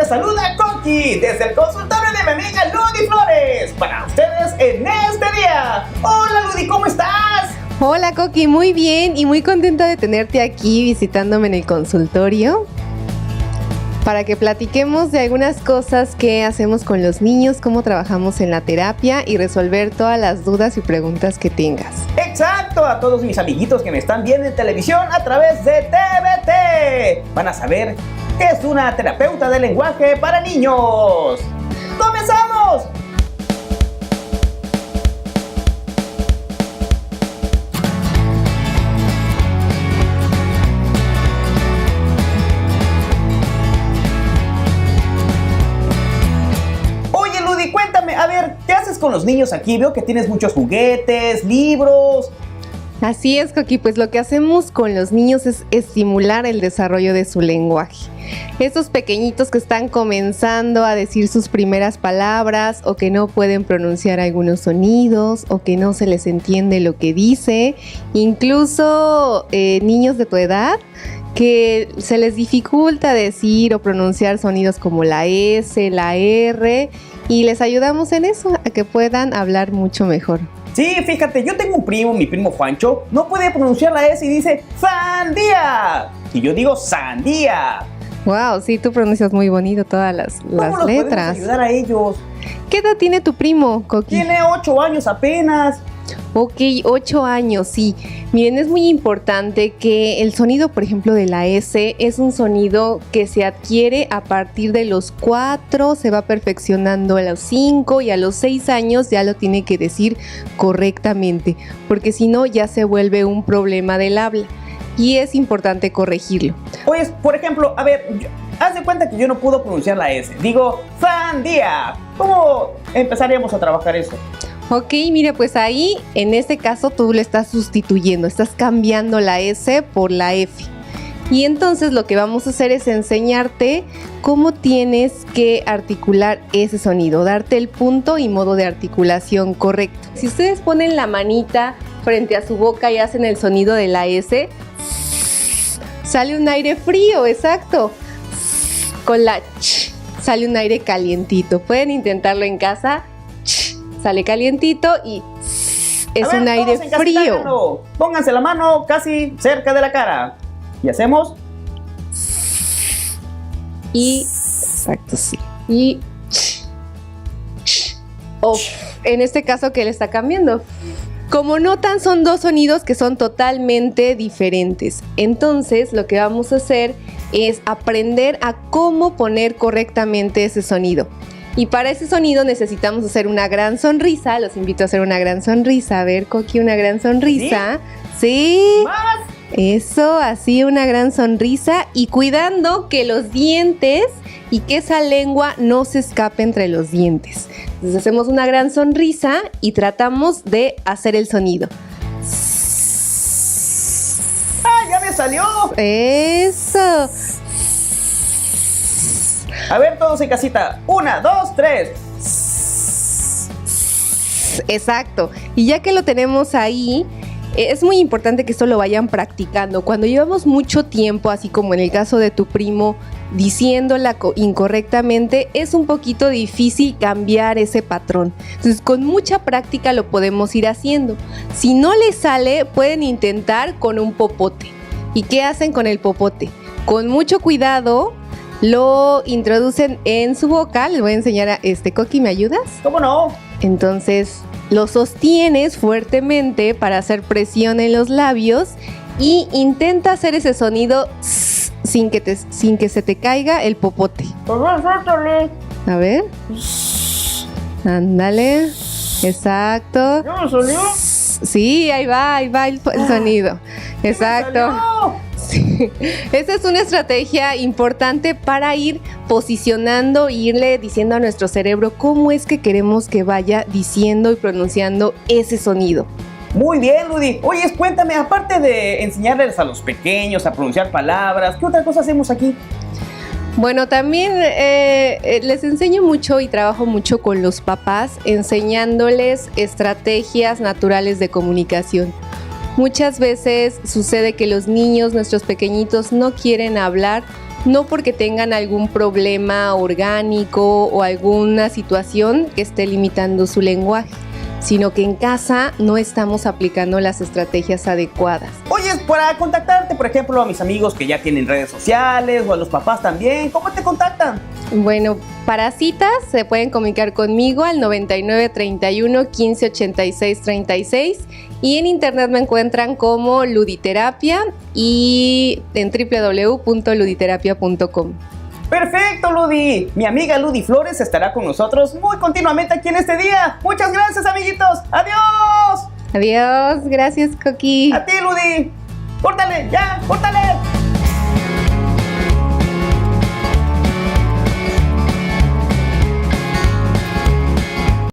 Les saluda Coqui desde el consultorio de mi amiga Ludy Flores para ustedes en este día. Hola Ludy, ¿cómo estás? Hola Coqui, muy bien y muy contenta de tenerte aquí visitándome en el consultorio para que platiquemos de algunas cosas que hacemos con los niños, cómo trabajamos en la terapia y resolver todas las dudas y preguntas que tengas. Exacto, a todos mis amiguitos que me están viendo en televisión a través de TVT. Van a saber qué es una terapeuta de lenguaje para niños. ¡Comenzamos! Oye, Ludy, cuéntame, a ver, ¿qué haces con los niños aquí? Veo que tienes muchos juguetes, libros. Así es, Coqui, pues lo que hacemos con los niños es estimular el desarrollo de su lenguaje. Esos pequeñitos que están comenzando a decir sus primeras palabras o que no pueden pronunciar algunos sonidos o que no se les entiende lo que dice, incluso niños de tu edad que se les dificulta decir o pronunciar sonidos como la S, la R, y les ayudamos en eso, a que puedan hablar mucho mejor. Sí, fíjate, yo tengo un primo, mi primo Juancho, no puede pronunciar la S y dice sandía. Y yo digo sandía. Wow, sí, tú pronuncias muy bonito todas las letras. ¿Cómo los podemos ayudar a ellos? ¿Qué edad tiene tu primo, Coqui? Tiene 8 años apenas. Ok, 8 años, sí. Miren, es muy importante que el sonido, por ejemplo, de la S es un sonido que se adquiere a partir de los 4, se va perfeccionando a los 5 y a los 6 años ya lo tiene que decir correctamente, porque si no ya se vuelve un problema del habla y es importante corregirlo. Oye, por ejemplo, a ver, haz de cuenta que yo no puedo pronunciar la S. Digo sandía. ¿Cómo empezaríamos a trabajar eso? Ok, mira, pues ahí, en este caso, tú le estás sustituyendo, estás cambiando la S por la F. Y entonces lo que vamos a hacer es enseñarte cómo tienes que articular ese sonido, darte el punto y modo de articulación correcto. Si ustedes ponen la manita frente a su boca y hacen el sonido de la S, sale un aire frío, exacto. Con la ch, sale un aire calientito. Pueden intentarlo en casa. Sale calientito y es un aire frío. Pónganse la mano casi cerca de la cara. Y hacemos. Y. Exacto, sí. Y. O en este caso, ¿qué le está cambiando? Como notan, son dos sonidos que son totalmente diferentes. Entonces, lo que vamos a hacer es aprender a cómo poner correctamente ese sonido. Y para ese sonido necesitamos hacer una gran sonrisa. Los invito a hacer una gran sonrisa. A ver, Coqui, una gran sonrisa. ¿Sí? ¡Más! Eso, así una gran sonrisa. Y cuidando que los dientes y que esa lengua no se escape entre los dientes. Entonces hacemos una gran sonrisa y tratamos de hacer el sonido. ¡Ah, ya me salió! Eso. A ver, todos en casita. 1, 2, 3. Exacto. Y ya que lo tenemos ahí, es muy importante que esto lo vayan practicando. Cuando llevamos mucho tiempo, así como en el caso de tu primo, diciéndola incorrectamente, es un poquito difícil cambiar ese patrón. Entonces, con mucha práctica lo podemos ir haciendo. Si no les sale, pueden intentar con un popote. ¿Y qué hacen con el popote? Con mucho cuidado, lo introducen en su boca. Les voy a enseñar a Coqui, ¿me ayudas? ¿Cómo no? Entonces lo sostienes fuertemente para hacer presión en los labios y intenta hacer ese sonido sin que se te caiga el popote. A ver. Ándale. Exacto. ¿Ya me salió? Sí, ahí va el sonido. Exacto. Sí. Esa es una estrategia importante para ir posicionando e irle diciendo a nuestro cerebro cómo es que queremos que vaya diciendo y pronunciando ese sonido. Muy bien, Ludy. Oye, cuéntame, aparte de enseñarles a los pequeños a pronunciar palabras, ¿qué otra cosa hacemos aquí? Bueno, también les enseño mucho y trabajo mucho con los papás, enseñándoles estrategias naturales de comunicación. Muchas veces sucede que los niños, nuestros pequeñitos, no quieren hablar, no porque tengan algún problema orgánico o alguna situación que esté limitando su lenguaje, sino que en casa no estamos aplicando las estrategias adecuadas. Oye, para contactarte, por ejemplo, a mis amigos que ya tienen redes sociales o a los papás también, ¿cómo te contactan? Bueno, para citas se pueden comunicar conmigo al 99 31 15 86 36 y en internet me encuentran como Luditerapia y en www.luditerapia.com. Perfecto, Ludi. Mi amiga Ludi Flores estará con nosotros muy continuamente aquí en este día. Muchas gracias, amiguitos. ¡Adiós! Adiós, gracias, Coqui. A ti, Ludi. ¡Córtale, ya! ¡Córtale!